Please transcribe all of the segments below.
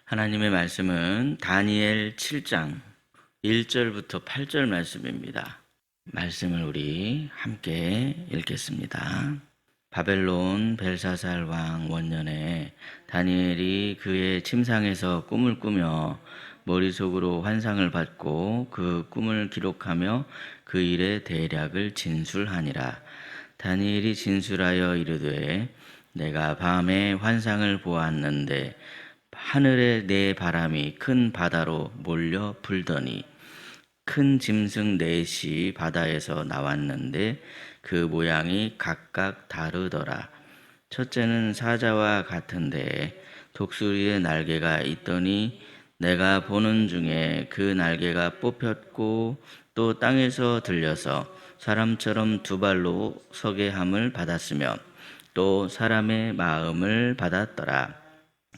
하나님의 말씀은 다니엘 7장 1절부터 8절 말씀입니다. 말씀을 우리 함께 읽겠습니다. 바벨론 벨사살 왕 원년에 다니엘이 그의 침상에서 꿈을 꾸며 머릿속으로 환상을 받고 그 꿈을 기록하며 그 일의 대략을 진술하니라. 다니엘이 진술하여 이르되 내가 밤에 환상을 보았는데 하늘에 네 바람이 큰 바다로 몰려 불더니 큰 짐승 넷이 바다에서 나왔는데 그 모양이 각각 다르더라. 첫째는 사자와 같은데 독수리의 날개가 있더니 내가 보는 중에 그 날개가 뽑혔고 또 땅에서 들려서 사람처럼 두 발로 서게 함을 받았으며 또 사람의 마음을 받았더라.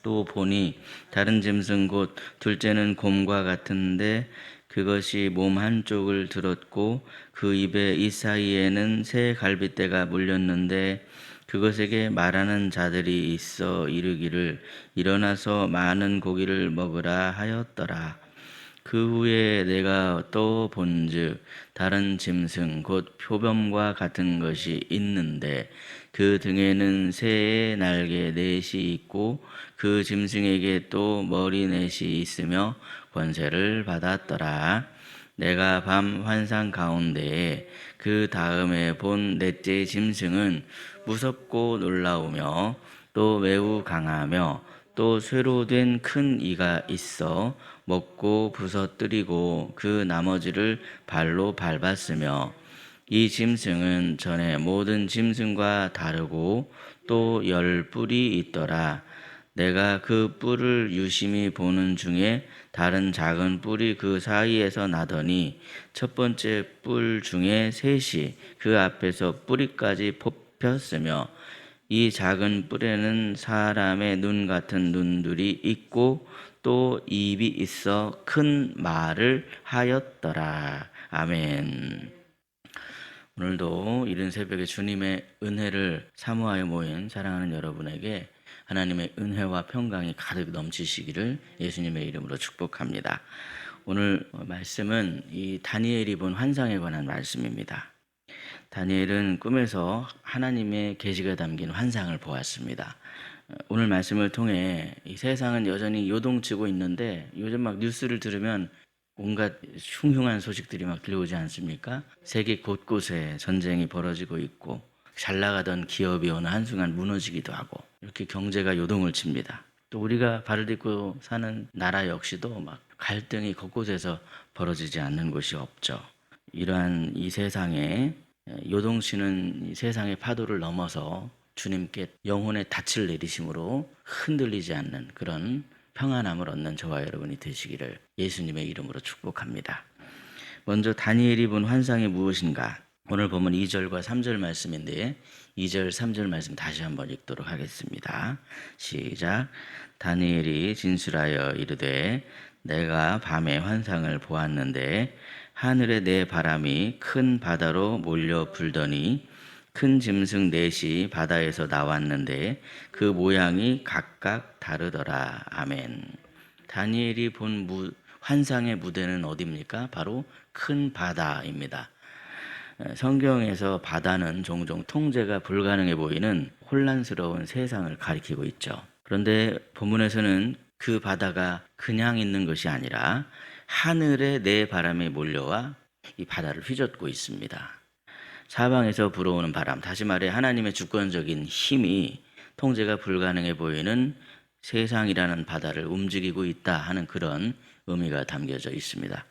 또 보니 다른 짐승 곧 둘째는 곰과 같은데 그것이 몸 한쪽을 들었고 그 입에 이 사이에는 새 갈빗대가 물렸는데 그것에게 말하는 자들이 있어 이르기를 일어나서 많은 고기를 먹으라 하였더라. 그 후에 내가 또 본즉 다른 짐승 곧 표범과 같은 것이 있는데 그 등에는 새의 날개 넷이 있고 그 짐승에게 또 머리 넷이 있으며 권세를 받았더라. 내가 밤 환상 가운데에 그 다음에 본 넷째 짐승은 무섭고 놀라우며 또 매우 강하며 또 쇠로 된 큰 이가 있어 먹고 부서뜨리고 그 나머지를 발로 밟았으며 이 짐승은 전에 모든 짐승과 다르고 또 10뿔이 있더라. 내가 그 뿔을 유심히 보는 중에 다른 작은 뿔이 그 사이에서 나더니 첫 번째 뿔 중에 셋이 그 앞에서 뿌리까지 뽑혔으며 이 작은 뿔에는 사람의 눈 같은 눈들이 있고 또 입이 있어 큰 말을 하였더라. 아멘. 오늘도 이른 새벽에 주님의 은혜를 사모하여 모인 사랑하는 여러분에게 하나님의 은혜와 평강이 가득 넘치시기를 예수님의 이름으로 축복합니다. 오늘 말씀은 이 다니엘이 본 환상에 관한 말씀입니다. 다니엘은 꿈에서 하나님의 계시가 담긴 환상을 보았습니다. 오늘 말씀을 통해 이 세상은 여전히 요동치고 있는데 요즘 막 뉴스를 들으면 온갖 흉흉한 소식들이 막 들려오지 않습니까? 세계 곳곳에 전쟁이 벌어지고 있고 잘 나가던 기업이 어느 한순간 무너지기도 하고 이렇게 경제가 요동을 칩니다. 또 우리가 발을 딛고 사는 나라 역시도 막 갈등이 곳곳에서 벌어지지 않는 곳이 없죠. 이러한 이 세상에 요동치는 이 세상의 파도를 넘어서 주님께 영혼의 닻을 내리심으로 흔들리지 않는 그런 평안함을 얻는 저와 여러분이 되시기를 예수님의 이름으로 축복합니다. 먼저 다니엘이 본 환상이 무엇인가? 오늘 보면 2절과 3절 말씀인데 2절, 3절 말씀 다시 한번 읽도록 하겠습니다. 시작. 다니엘이 진술하여 이르되 내가 밤에 환상을 보았는데 하늘에 네 바람이 큰 바다로 몰려 불더니 큰 짐승 넷이 바다에서 나왔는데 그 모양이 각각 다르더라. 아멘. 다니엘이 본 환상의 무대는 어디입니까? 바로 큰 바다입니다. 성경에서 바다는 종종 통제가 불가능해 보이는 혼란스러운 세상을 가리키고 있죠. 그런데 본문에서는 그 바다가 그냥 있는 것이 아니라 하늘에 네 바람이 몰려와 이 바다를 휘젓고 있습니다. 사방에서 불어오는 바람, 다시 말해 하나님의 주권적인 힘이 통제가 불가능해 보이는 세상이라는 바다를 움직이고 있다 하는 그런 의미가 담겨져 있습니다.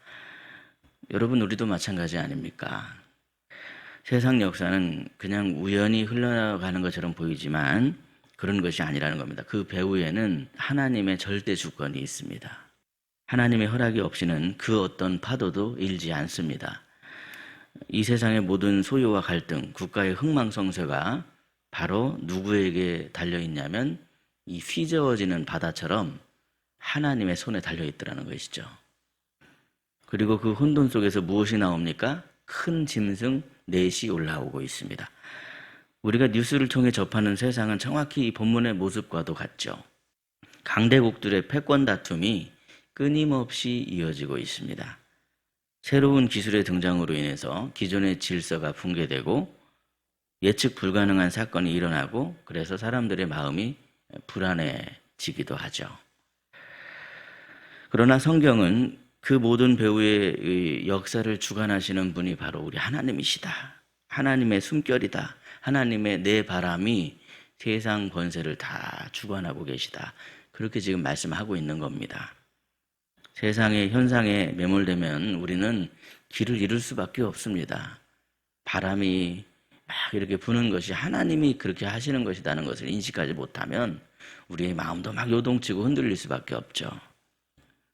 여러분, 우리도 마찬가지 아닙니까? 세상 역사는 그냥 우연히 흘러가는 것처럼 보이지만 그런 것이 아니라는 겁니다. 그 배후에는 하나님의 절대 주권이 있습니다. 하나님의 허락이 없이는 그 어떤 파도도 일지 않습니다. 이 세상의 모든 소요와 갈등, 국가의 흥망성쇠가 바로 누구에게 달려있냐면 이 휘저어지는 바다처럼 하나님의 손에 달려있더라는 것이죠. 그리고 그 혼돈 속에서 무엇이 나옵니까? 큰 짐승 넷이 올라오고 있습니다. 우리가 뉴스를 통해 접하는 세상은 정확히 이 본문의 모습과도 같죠. 강대국들의 패권 다툼이 끊임없이 이어지고 있습니다. 새로운 기술의 등장으로 인해서 기존의 질서가 붕괴되고 예측 불가능한 사건이 일어나고 그래서 사람들의 마음이 불안해지기도 하죠. 그러나 성경은 그 모든 배후의 역사를 주관하시는 분이 바로 우리 하나님이시다. 하나님의 숨결이다. 하나님의 내 바람이 세상 권세를 다 주관하고 계시다. 그렇게 지금 말씀하고 있는 겁니다. 세상의 현상에 매몰되면 우리는 길을 잃을 수밖에 없습니다. 바람이 막 이렇게 부는 것이 하나님이 그렇게 하시는 것이라는 것을 인식하지 못하면 우리의 마음도 막 요동치고 흔들릴 수밖에 없죠.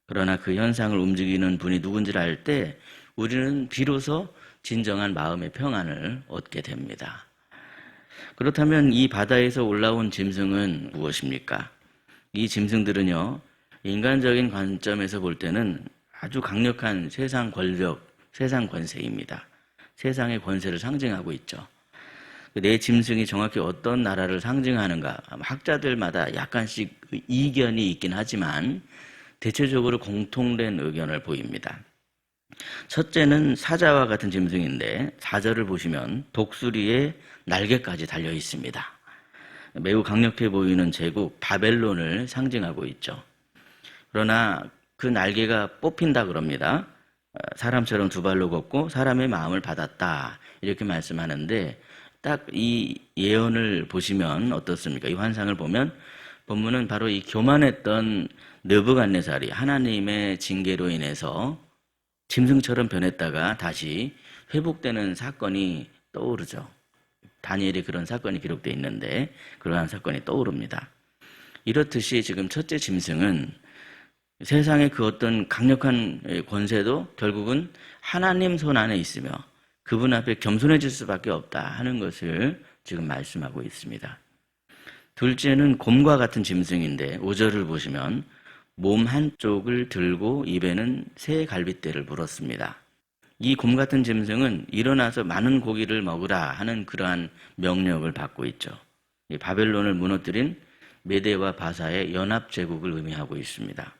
그러나 그 현상을 움직이는 분이 누군지를 알 때 우리는 비로소 진정한 마음의 평안을 얻게 됩니다. 그렇다면 이 바다에서 올라온 짐승은 무엇입니까? 이 짐승들은요, 인간적인 관점에서 볼 때는 아주 강력한 세상 권력, 세상 권세입니다. 세상의 권세를 상징하고 있죠. 네 짐승이 정확히 어떤 나라를 상징하는가, 학자들마다 약간씩 이견이 있긴 하지만 대체적으로 공통된 의견을 보입니다. 첫째는 사자와 같은 짐승인데 4절을 보시면 독수리에 날개까지 달려 있습니다. 매우 강력해 보이는 제국 바벨론을 상징하고 있죠. 그러나 그 날개가 뽑힌다 그럽니다. 사람처럼 두 발로 걷고 사람의 마음을 받았다 이렇게 말씀하는데 딱 이 예언을 보시면 어떻습니까? 이 환상을 보면 본문은 바로 이 교만했던 느부갓네살이 하나님의 징계로 인해서 짐승처럼 변했다가 다시 회복되는 사건이 떠오르죠. 다니엘에 그런 사건이 기록되어 있는데 그러한 사건이 떠오릅니다. 이렇듯이 지금 첫째 짐승은 세상의 그 어떤 강력한 권세도 결국은 하나님 손 안에 있으며 그분 앞에 겸손해질 수밖에 없다 하는 것을 지금 말씀하고 있습니다. 둘째는 곰과 같은 짐승인데 5절을 보시면 몸 한쪽을 들고 입에는 새 갈빗대를 물었습니다. 이 곰 같은 짐승은 일어나서 많은 고기를 먹으라 하는 그러한 명령을 받고 있죠. 이 바벨론을 무너뜨린 메대와 바사의 연합 제국을 의미하고 있습니다.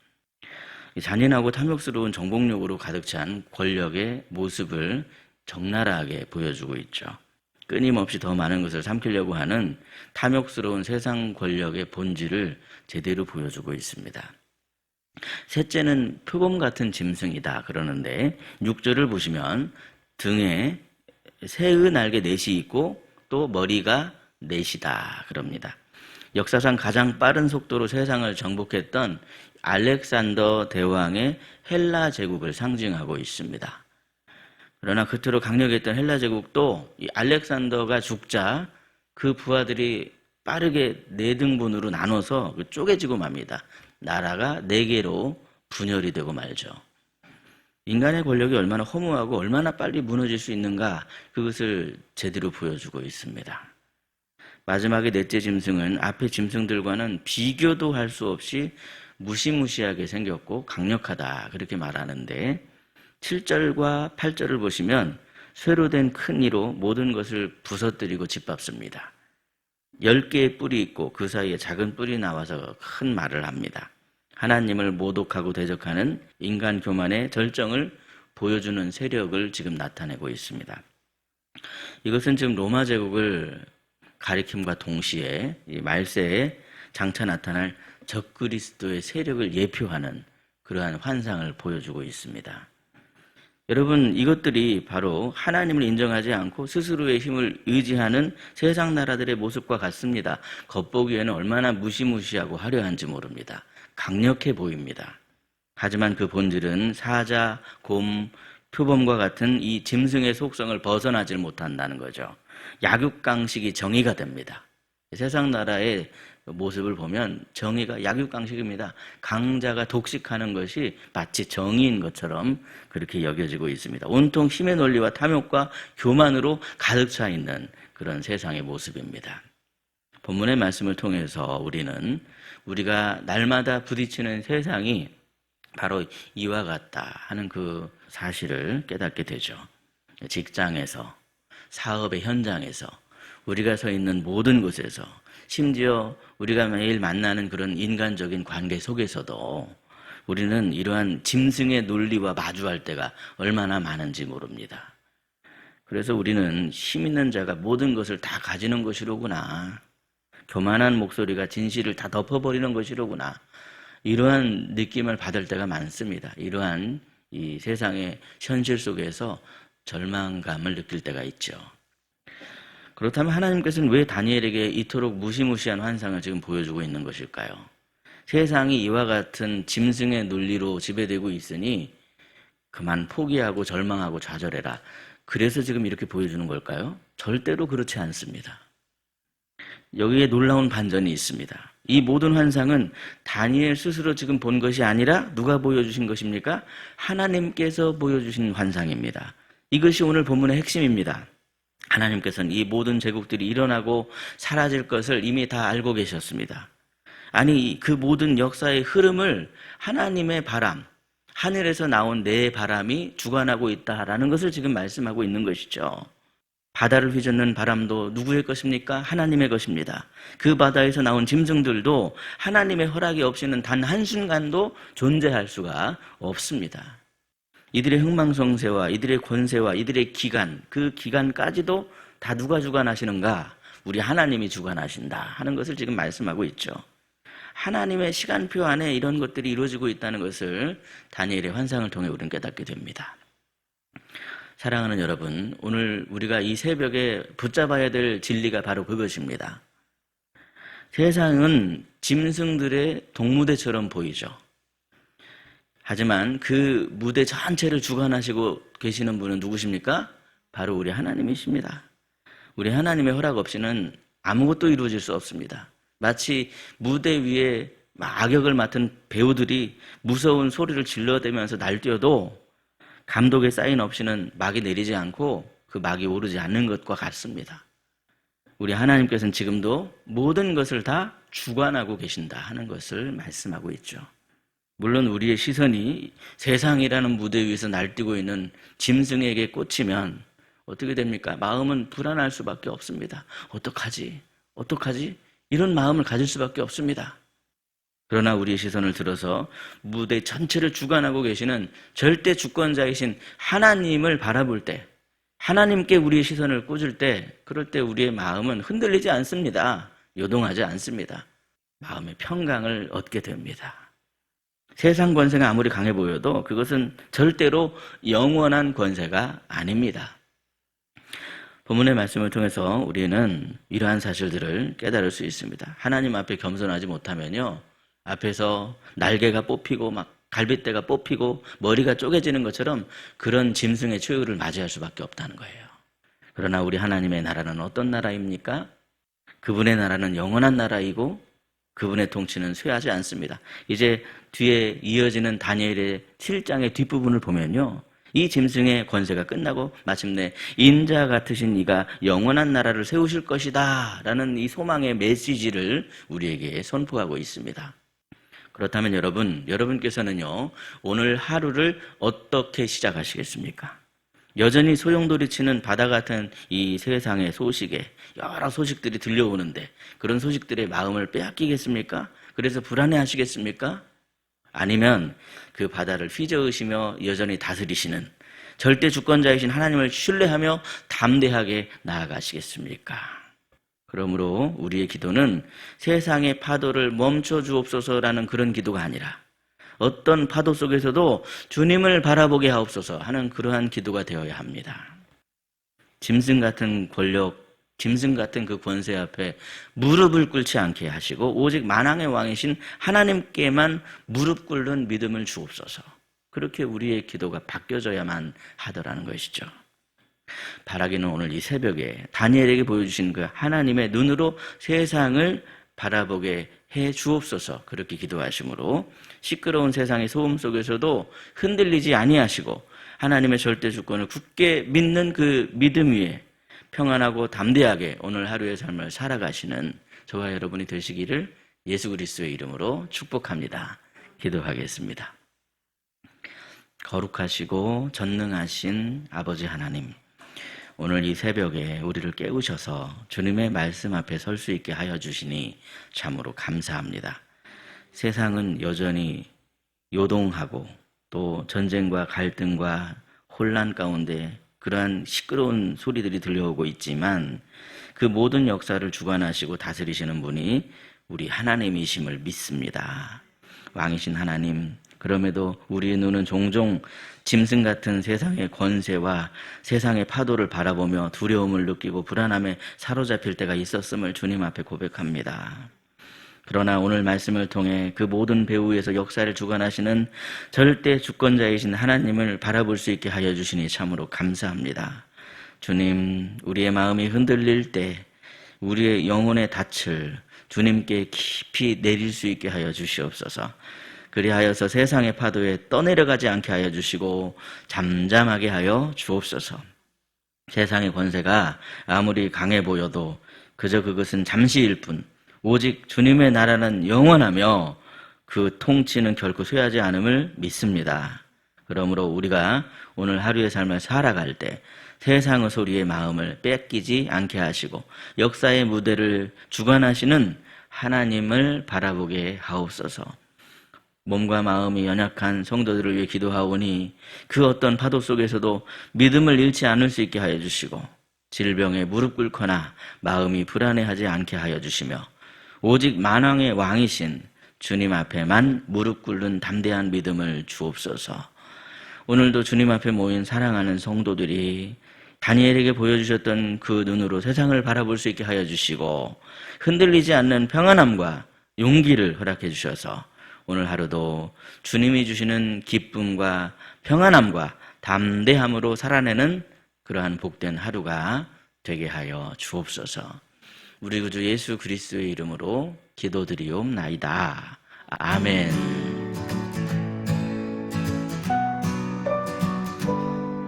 잔인하고 탐욕스러운 정복력으로 가득 찬 권력의 모습을 적나라하게 보여주고 있죠. 끊임없이 더 많은 것을 삼키려고 하는 탐욕스러운 세상 권력의 본질을 제대로 보여주고 있습니다. 셋째는 표범 같은 짐승이다 그러는데 6절을 보시면 등에 새의 날개 넷이 있고 또 머리가 넷이다 그럽니다. 역사상 가장 빠른 속도로 세상을 정복했던 알렉산더 대왕의 헬라 제국을 상징하고 있습니다. 그러나 그토록 강력했던 헬라 제국도 이 알렉산더가 죽자 그 부하들이 빠르게 4등분으로 나눠서 쪼개지고 맙니다. 나라가 4개로 분열이 되고 말죠. 인간의 권력이 얼마나 허무하고 얼마나 빨리 무너질 수 있는가 그것을 제대로 보여주고 있습니다. 마지막에 넷째 짐승은 앞의 짐승들과는 비교도 할 수 없이 무시무시하게 생겼고 강력하다 그렇게 말하는데 7절과 8절을 보시면 쇠로 된 큰 이로 모든 것을 부서뜨리고 짓밟습니다. 10개의 뿔이 있고 그 사이에 작은 뿔이 나와서 큰 말을 합니다. 하나님을 모독하고 대적하는 인간 교만의 절정을 보여주는 세력을 지금 나타내고 있습니다. 이것은 지금 로마 제국을 가리킴과 동시에 이 말세에 장차 나타날 적그리스도의 세력을 예표하는 그러한 환상을 보여주고 있습니다. 여러분, 이것들이 바로 하나님을 인정하지 않고 스스로의 힘을 의지하는 세상 나라들의 모습과 같습니다. 겉보기에는 얼마나 무시무시하고 화려한지 모릅니다. 강력해 보입니다. 하지만 그 본질은 사자, 곰, 표범과 같은 이 짐승의 속성을 벗어나지 못한다는 거죠. 약육강식이 정의가 됩니다. 세상 나라의 모습을 보면 정의가 약육강식입니다. 강자가 독식하는 것이 마치 정의인 것처럼 그렇게 여겨지고 있습니다. 온통 힘의 논리와 탐욕과 교만으로 가득 차 있는 그런 세상의 모습입니다. 본문의 말씀을 통해서 우리는 우리가 날마다 부딪히는 세상이 바로 이와 같다 하는 그 사실을 깨닫게 되죠. 직장에서, 사업의 현장에서, 우리가 서 있는 모든 곳에서 심지어 우리가 매일 만나는 그런 인간적인 관계 속에서도 우리는 이러한 짐승의 논리와 마주할 때가 얼마나 많은지 모릅니다. 그래서 우리는 힘 있는 자가 모든 것을 다 가지는 것이로구나. 교만한 목소리가 진실을 다 덮어버리는 것이로구나. 이러한 느낌을 받을 때가 많습니다. 이러한 이 세상의 현실 속에서 절망감을 느낄 때가 있죠. 그렇다면 하나님께서는 왜 다니엘에게 이토록 무시무시한 환상을 지금 보여주고 있는 것일까요? 세상이 이와 같은 짐승의 논리로 지배되고 있으니 그만 포기하고 절망하고 좌절해라. 그래서 지금 이렇게 보여주는 걸까요? 절대로 그렇지 않습니다. 여기에 놀라운 반전이 있습니다. 이 모든 환상은 다니엘 스스로 지금 본 것이 아니라 누가 보여주신 것입니까? 하나님께서 보여주신 환상입니다. 이것이 오늘 본문의 핵심입니다. 하나님께서는 이 모든 제국들이 일어나고 사라질 것을 이미 다 알고 계셨습니다. 아니, 그 모든 역사의 흐름을 하나님의 바람, 하늘에서 나온 내 바람이 주관하고 있다라는 것을 지금 말씀하고 있는 것이죠. 바다를 휘젓는 바람도 누구의 것입니까? 하나님의 것입니다. 그 바다에서 나온 짐승들도 하나님의 허락이 없이는 단 한순간도 존재할 수가 없습니다. 이들의 흥망성쇠와 이들의 권세와 이들의 기간, 그 기간까지도 다 누가 주관하시는가? 우리 하나님이 주관하신다 하는 것을 지금 말씀하고 있죠. 하나님의 시간표 안에 이런 것들이 이루어지고 있다는 것을 다니엘의 환상을 통해 우리는 깨닫게 됩니다. 사랑하는 여러분, 오늘 우리가 이 새벽에 붙잡아야 될 진리가 바로 그것입니다. 세상은 짐승들의 동무대처럼 보이죠. 하지만 그 무대 전체를 주관하시고 계시는 분은 누구십니까? 바로 우리 하나님이십니다. 우리 하나님의 허락 없이는 아무것도 이루어질 수 없습니다. 마치 무대 위에 악역을 맡은 배우들이 무서운 소리를 질러대면서 날뛰어도 감독의 사인 없이는 막이 내리지 않고 그 막이 오르지 않는 것과 같습니다. 우리 하나님께서는 지금도 모든 것을 다 주관하고 계신다 하는 것을 말씀하고 있죠. 물론 우리의 시선이 세상이라는 무대 위에서 날뛰고 있는 짐승에게 꽂히면 어떻게 됩니까? 마음은 불안할 수밖에 없습니다. 어떡하지? 이런 마음을 가질 수밖에 없습니다. 그러나 우리의 시선을 들어서 무대 전체를 주관하고 계시는 절대 주권자이신 하나님을 바라볼 때, 하나님께 우리의 시선을 꽂을 때, 그럴 때 우리의 마음은 흔들리지 않습니다. 요동하지 않습니다. 마음의 평강을 얻게 됩니다. 세상 권세가 아무리 강해 보여도 그것은 절대로 영원한 권세가 아닙니다. 본문의 말씀을 통해서 우리는 이러한 사실들을 깨달을 수 있습니다. 하나님 앞에 겸손하지 못하면요, 앞에서 날개가 뽑히고 막 갈빗대가 뽑히고 머리가 쪼개지는 것처럼 그런 짐승의 최후를 맞이할 수밖에 없다는 거예요. 그러나 우리 하나님의 나라는 어떤 나라입니까? 그분의 나라는 영원한 나라이고 그분의 통치는 쇠하지 않습니다. 이제 뒤에 이어지는 다니엘의 7장의 뒷부분을 보면요, 이 짐승의 권세가 끝나고 마침내 인자 같으신 이가 영원한 나라를 세우실 것이다 라는 이 소망의 메시지를 우리에게 선포하고 있습니다. 그렇다면 여러분께서는요, 오늘 하루를 어떻게 시작하시겠습니까? 여전히 소용돌이치는 바다 같은 이 세상의 소식에 여러 소식들이 들려오는데 그런 소식들의 마음을 빼앗기겠습니까? 그래서 불안해하시겠습니까? 아니면 그 바다를 휘저으시며 여전히 다스리시는 절대 주권자이신 하나님을 신뢰하며 담대하게 나아가시겠습니까? 그러므로 우리의 기도는 세상의 파도를 멈춰 주옵소서라는 그런 기도가 아니라 어떤 파도 속에서도 주님을 바라보게 하옵소서 하는 그러한 기도가 되어야 합니다. 짐승 같은 권력, 짐승 같은 그 권세 앞에 무릎을 꿇지 않게 하시고 오직 만왕의 왕이신 하나님께만 무릎 꿇는 믿음을 주옵소서. 그렇게 우리의 기도가 바뀌어져야만 하더라는 것이죠. 바라기는 오늘 이 새벽에 다니엘에게 보여주신 그 하나님의 눈으로 세상을 바라보게 해 주옵소서. 그렇게 기도하심으로 시끄러운 세상의 소음 속에서도 흔들리지 아니하시고 하나님의 절대 주권을 굳게 믿는 그 믿음 위에 평안하고 담대하게 오늘 하루의 삶을 살아가시는 저와 여러분이 되시기를 예수 그리스도의 이름으로 축복합니다. 기도하겠습니다. 거룩하시고 전능하신 아버지 하나님, 오늘 이 새벽에 우리를 깨우셔서 주님의 말씀 앞에 설 수 있게 하여 주시니 참으로 감사합니다. 세상은 여전히 요동하고 또 전쟁과 갈등과 혼란 가운데 그러한 시끄러운 소리들이 들려오고 있지만 그 모든 역사를 주관하시고 다스리시는 분이 우리 하나님이심을 믿습니다. 왕이신 하나님, 그럼에도 우리의 눈은 종종 짐승 같은 세상의 권세와 세상의 파도를 바라보며 두려움을 느끼고 불안함에 사로잡힐 때가 있었음을 주님 앞에 고백합니다. 그러나 오늘 말씀을 통해 그 모든 배후에서 역사를 주관하시는 절대 주권자이신 하나님을 바라볼 수 있게 하여 주시니 참으로 감사합니다. 주님, 우리의 마음이 흔들릴 때 우리의 영혼의 닻을 주님께 깊이 내릴 수 있게 하여 주시옵소서. 그리하여서 세상의 파도에 떠내려가지 않게 하여 주시고 잠잠하게 하여 주옵소서. 세상의 권세가 아무리 강해 보여도 그저 그것은 잠시일 뿐, 오직 주님의 나라는 영원하며 그 통치는 결코 쇠하지 않음을 믿습니다. 그러므로 우리가 오늘 하루의 삶을 살아갈 때 세상의 소리의 마음을 뺏기지 않게 하시고 역사의 무대를 주관하시는 하나님을 바라보게 하옵소서. 몸과 마음이 연약한 성도들을 위해 기도하오니 그 어떤 파도 속에서도 믿음을 잃지 않을 수 있게 하여 주시고 질병에 무릎 꿇거나 마음이 불안해하지 않게 하여 주시며 오직 만왕의 왕이신 주님 앞에만 무릎 꿇는 담대한 믿음을 주옵소서. 오늘도 주님 앞에 모인 사랑하는 성도들이 다니엘에게 보여주셨던 그 눈으로 세상을 바라볼 수 있게 하여 주시고 흔들리지 않는 평안함과 용기를 허락해 주셔서 오늘 하루도 주님이 주시는 기쁨과 평안함과 담대함으로 살아내는 그러한 복된 하루가 되게 하여 주옵소서. 우리 구주 예수 그리스도의 이름으로 기도드리옵나이다. 아멘.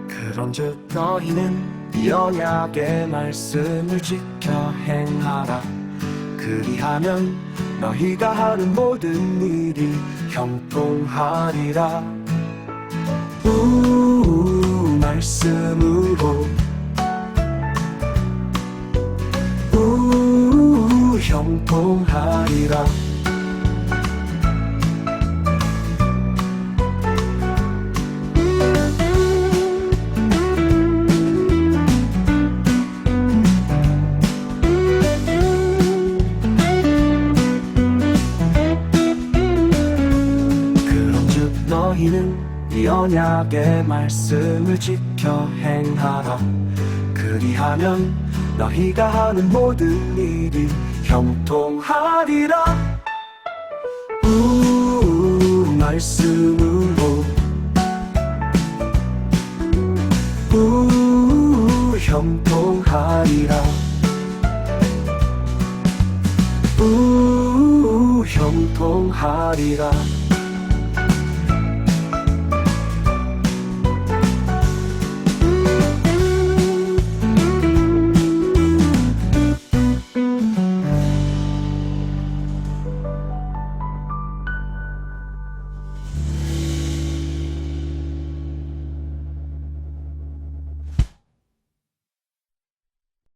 그런즉 너희는 이 언약의 말씀을 지켜 행하라. 그리하면 너희가 하는 모든 일이 형통하리라. 말씀으로 형통하리라. 그런즉 너희는 이 언약의 말씀을 지켜 행하라. 그리하면 너희가 하는 모든 일이 형통하리라. 말씀으로 형통하리라. 형통하리라.